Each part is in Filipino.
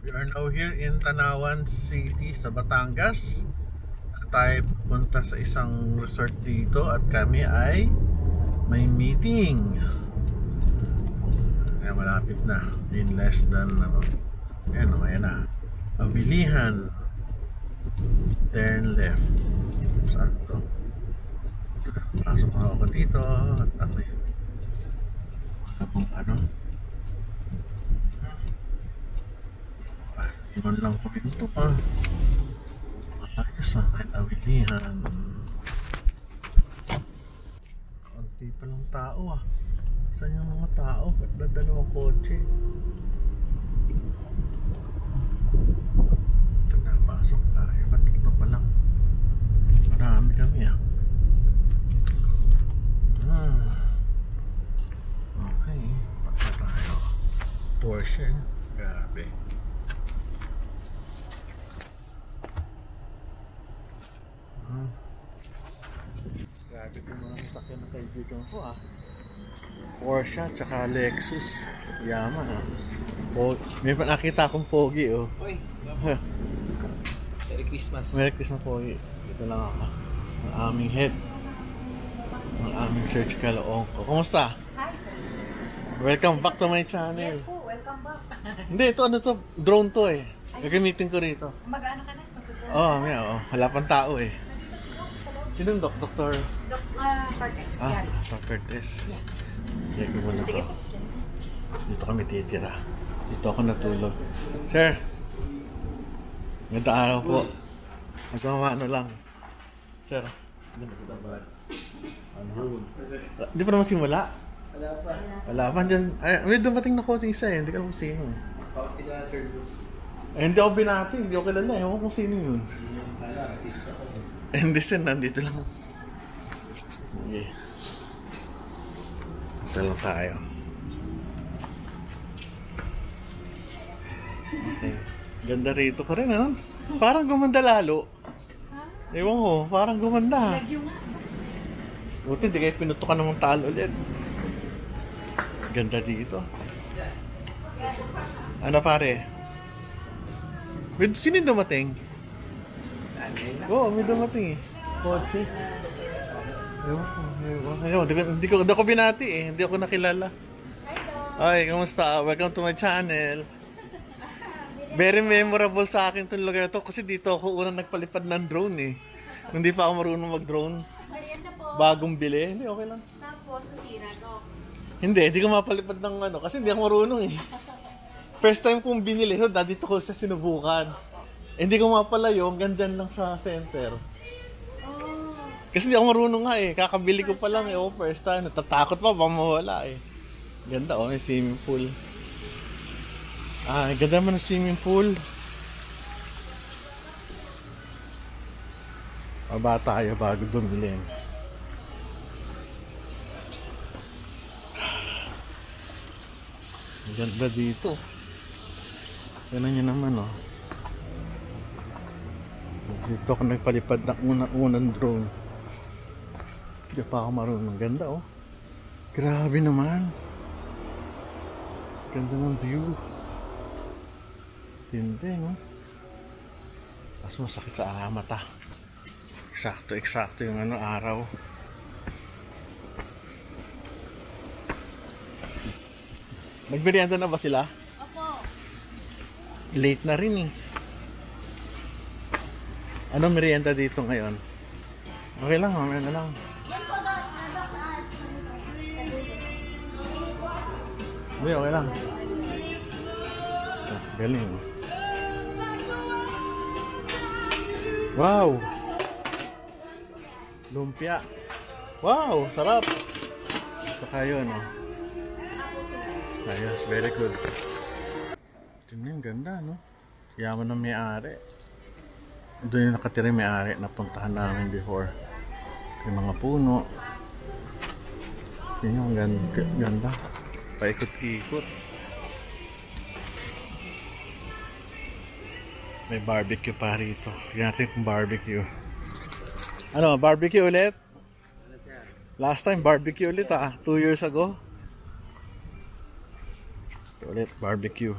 We are now here in Tanawan City sa Batangas. Tayo pupunta sa isang resort dito at kami ay may meeting. Ay, malapit na. In less than ayan na. Pabilihan. Turn left. Saan to? Pasok na ako dito at ako yun. Iman lang ko ito pa. Ayos kahit awilihan. Konti pa lang tao Saan yung mga tao? Ba't na dalawang kotse? Ito na, pasok tayo. Ba't ito pa lang? Marami kami Okay, pagka tayo. Porsche. Grabe. Grabe yung mga masakyan na kaibigan ko Porsche tsaka Lexus. Yaman May nakita akong pogi Oy, Merry Christmas. Merry Christmas pogi. Ito lang ako. Ang aming head. Ang aming search kaloong ko. Kumusta? Hi sir. Welcome back to my channel. Yes po, welcome back. Hindi, ito drone to Gagamitin ko rito. Mag-ano ka na? Wala pang tao Sinong Dr. Cortez. Dr. Cortez. Yeah. Lagi mo na to. Dito kami titira. Dito ako natulog. Sir, magandang araw po. Magmamano lang. Sir, di pa naman simula? Wala pa. May dumating na coaching isa Hindi ka alam kung sino. Hindi ako binati. Hindi ako kilala. Ewan kung sino yun. Hindi sir, nandito lang. Okay. Ito lang tayo. Okay. Ganda rito ka rin, Parang gumanda lalo. Ewan ko, parang gumanda. Buti, di kayo pinutukan ng talo ulit. Ganda dito. Ano pare? Sino yung dumating? May dumating Kotse. Hindi ko binati Hindi ako nakilala. Ay, kamusta? Welcome to my channel. Very memorable sa akin itong lugar to kasi dito ako unang nagpalipad ng drone Hindi pa ako marunong mag-drone. Bagong bili. Hindi, okay lang. Tapos, nasira to. Hindi ko mapalipad ng kasi hindi ako marunong First time kong binili, dito ko sa sinubukan. Hindi ko mapalayo, gandyan lang sa center. Kasi hindi ako marunong kakabili ko pa lang first time. Natatakot pa, baka mawala Ganda may swimming pool. Ganda naman ng swimming pool. Baba tayo bago bumili. Ganda dito. Ganun nyo naman Dito ako nagpalipad ng unang drone. Hindi pa ako marunong. Ganda Grabe naman. Ganda ng view. Tindi Mas masakit sa mata. Eksakto yung araw. Nagmerienda na ba sila? Opo. Late na rin Anong merienda dito ngayon? Okay lang, mamaya na lang. Hindi, okay lang. Galing. Wow! Lumpia. Wow! Sarap! Saka yun Ayos, very good. Tingnan, ganda Yaman ng may-ari. Doon yung nakatira yung may-ari. Napuntahan namin before. Yung mga puno. Tingnan, ganda. Paikot-ikot. May barbecue pa rito. Tingnan natin kung barbecue. Barbecue ulit? Last time barbecue ulit 2 years ago. Ulit barbecue.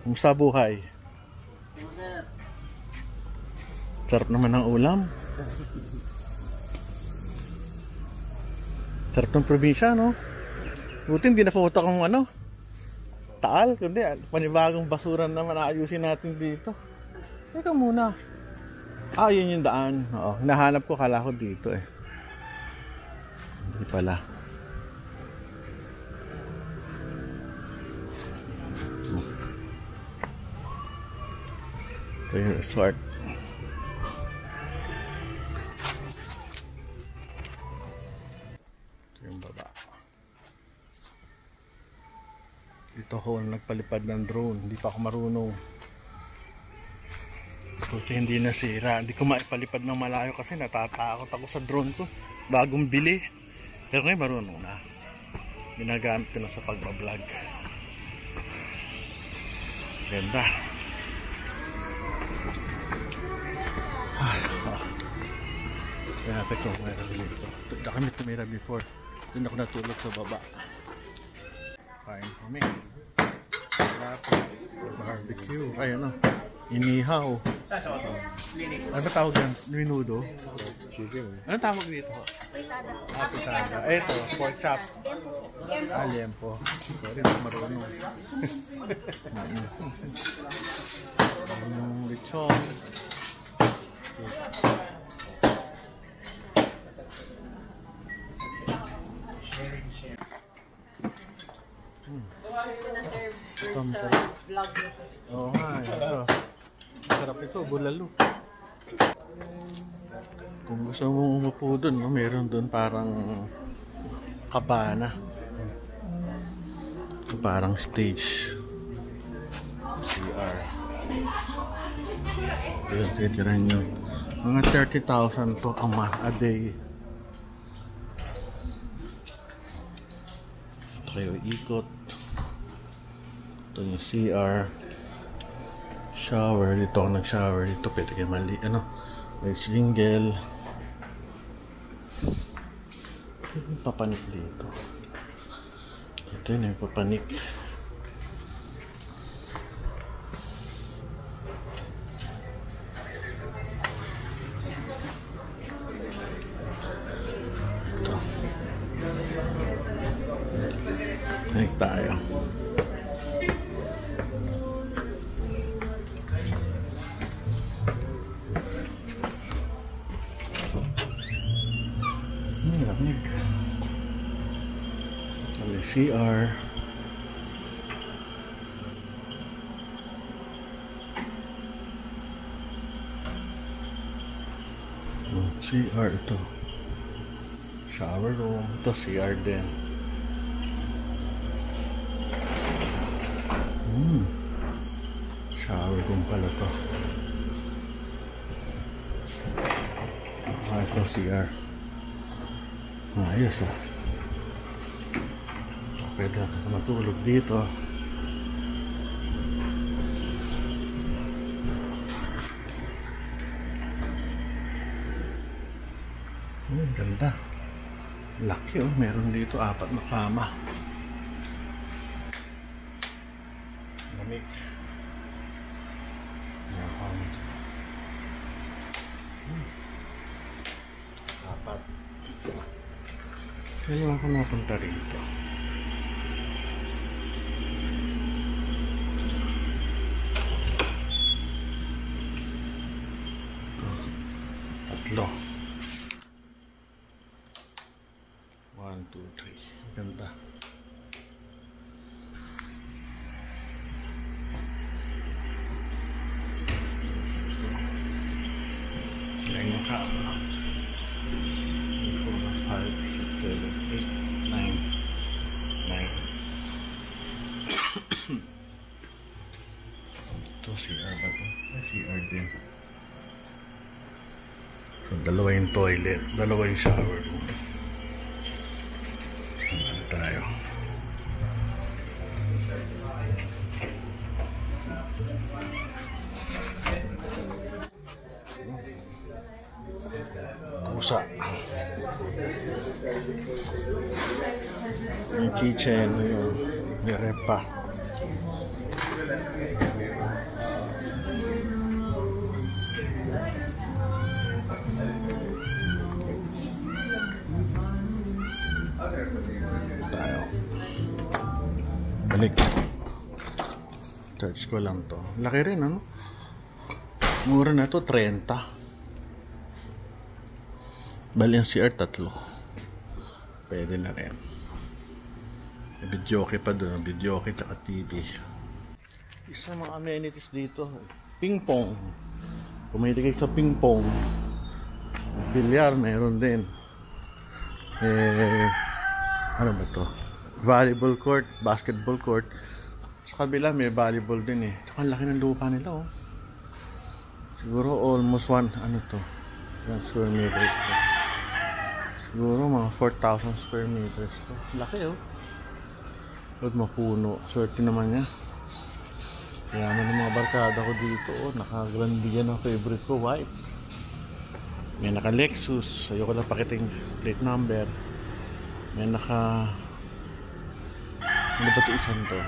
Kumusta buhay? Sarap naman ng ulam. Sarap ng probinsya, no? Buti hindi napupunta kung ano, Taal, kundi panibagong basura naman aayusin natin dito. Teka muna. Yun yung daan. Oo, nahanap ko, kala ko dito eh. Hindi pala. Ito yung resort. Ito yung baba. Dito ako nagpalipad ng drone. Hindi pa ako marunong. Buti hindi nasira. Hindi ko maipalipad ng malayo kasi natatakot ako sa drone ko. Bagong bili. Pero ngayon marunong na. Ginagamit ko na sa pagbablog. Ganda. Kaya natin kung mayroon dito. Doon kami tumira before. Doon ako natulog sa baba. Kain kami. Barbecue. Ay ano. Inihaw. Ano ba tawag yan? Minudo? Chicken. Ano tawag dito? Pisada. Ito, pork chop. Liempo. Sorry, hindi marunong. Yung lechon. Oo nga, ito. Sarap ito, bulalo. Kung gusto mong umupo dun, no, meron dun parang kabana. Parang stage. CR. Yun, titirahin nyo. Mga 30,000 to a day. Ito kayo ikot. Ito yung CR. Shower. Dito ako nag-shower. Dito pwede kayo mali. Ano? May single. Papanik dito. Ito yun yung papanik. Ito. Panik tayo. Lamig. May CR. CR ito. Shower room. Ito CR din. Shower room pala to. Ito CR. Ayos ah. Pwede ako matulog dito. Ganda. Laki oh. Meron dito 4 na kama. Lamig. Yan. 4. Kailan ako napunta rito? Tatlo. 1, 2, 3. Ganda. Kaya yung kama. 5, 7, 8, 9. Ito CR ba ito? CR din. So, dalawa yung toilet, dalawa yung shower room. Ano tayo? Pusa. Yung kitchen, yung may rep pa. Balik. Charge ko lang to. Laki rin, ano? Mura na to, 30. Bali ang CR 3. Pwede na rin. May videoke pa doon. Videoke tsaka TV. Isa mga amenities dito. Ping pong. Kung may kayo sa ping pong, bilyar, meron din. Ano ba to? Volleyball court, basketball court. Sa kabila may volleyball din eh. Tsaka ang laki ng lupa nila oh. Siguro almost ano to? 1 square meters to. Siguro mga 4,000 square meters to. Laki oh. Huwag mapuno. Swerte naman niya. Kaya naman ng mga barkada ko dito oh. Naka-grandian ang favorite ko, white. May naka Lexus. Ayoko lang pakiting plate number. May naka... Ano ba ito isang to?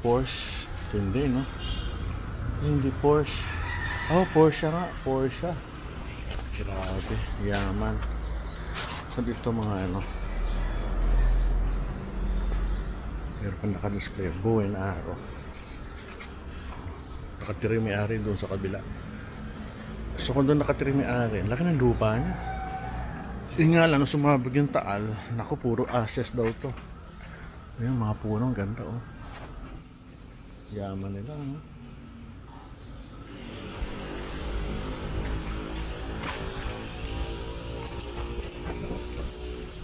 Porsche. Ito hindi, no? Hindi Porsche. Oh, Porsche nga. Porsche. Grabe. Yaman. So dito mga ano. Meron pa naka-display. Buhay na araw. Nakatira yung may-ari doon sa kabila. So kung doon nakatira yung may-ari, laki ng lupa niya. Yung nga lang, nung sumabog yung taal, naku, puro access daw to. Ayun, mga puno, ang ganda oh. Yaman nila, no?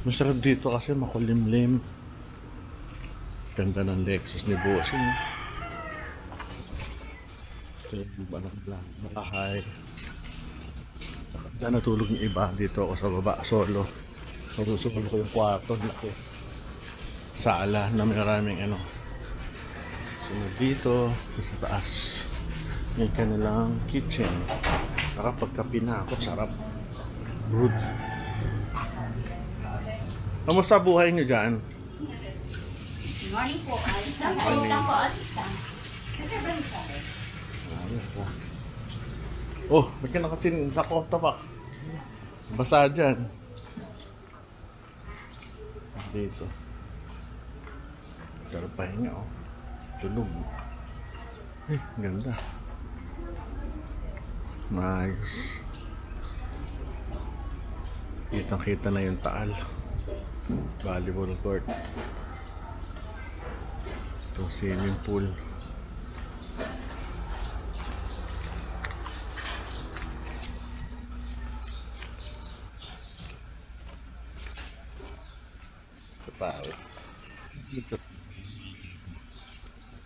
Masarap dito kasi makulimlim. Ganda ng Lexus ni Bossing. Ito yung bahay. Diyan natulog yung iba. Dito ako sa baba, solo. Susunod ko yung kwarto. Laki. Sala na maraming ano. Sunod dito. Sa taas. May kanilang kitchen. Nakapagkapi na ako. Sarap. Brood. Kamusta buhay nyo dyan? Morning po. Alis lang po. Alis lang po. Alis lang. Kasi ba rin siya? Ayos po. Oh, ba't ka nakasin tapak? Basa dyan. Dito. Tarapahin nga oh. Tulog. Ganda. Nice. Kitang-kita na yung taal. Volleyball court. Ito swimming pool. Tao. Ito.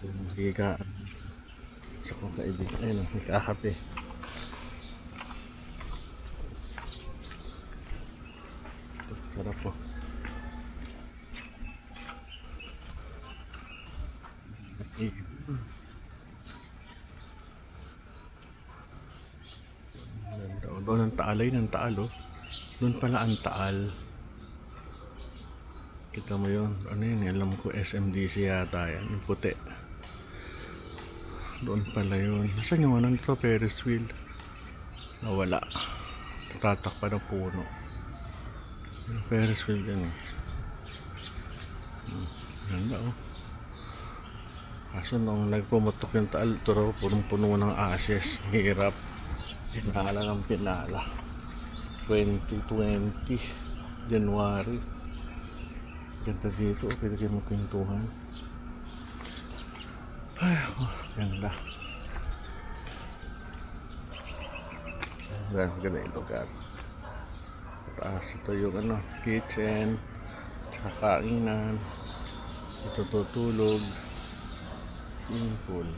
Ito higa. Sa kong kaibigan. Ayun, nakakape. Ito, sarap po. Doon ang taalay ng taal oh. Doon pala ang taal. Kita mo yun, ano yun, alam ko SMDC yata yan, yung puti. Doon pala yun. Saan yung ano nito, Ferris wheel? Nawala. Tatatak pa ng puno. Yung Ferris wheel yan eh. Ganda oh. Kaso nung nagpumatok yung taal, ito raw punong-puno ng ashes. Hirap. Pinala ng pinala. 2020 January. Ganda dito, pwede kayo magpintuhan. Ay, oh, ganda. Ganda yung lugar. Taas ito yung ano, kitchen, tsaka kainan. Ito tutulog. Swimming pool.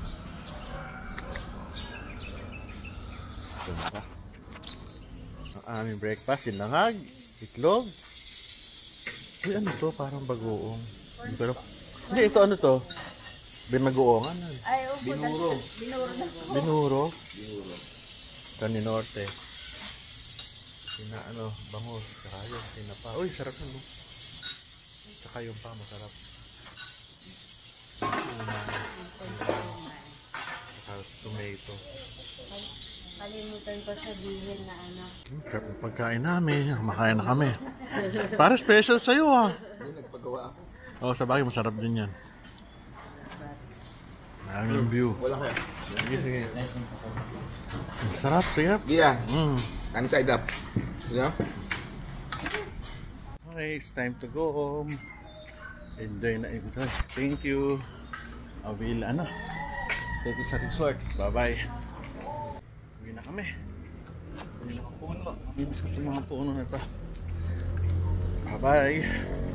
Ganda. Ang aming breakfast, sinangag, itlog. Uy, ano to? Parang bagoong. Pero, hindi, ito ano to? Binagoong, ano? Ay, opo. Binuro. Binuro na po. Binuro? Binuro. Kani Norte. Sina, ano, bangus. Saka yung sinapa. Uy, sarap na, no? Saka yung pa, masarap. Saka tomato. Kalimutan ko sabihin na ano. Pagkain namin, makain na kami. Para special sa'yo ah. Hindi, nagpagawa ako. Oo, sa bagay masarap din yan. Marami ng view. Wala kaya. Sige, sige. Masarap, sige. Yeah. Mm. Sunny side up. Yeah. Okay, it's time to go home. Enjoy na enjoy. Thank you. Awil, Thank you sa resort. Bye-bye. Uwi na kami. Uwi na ang puno. Ibig sa mga puno na ito. Bye-bye.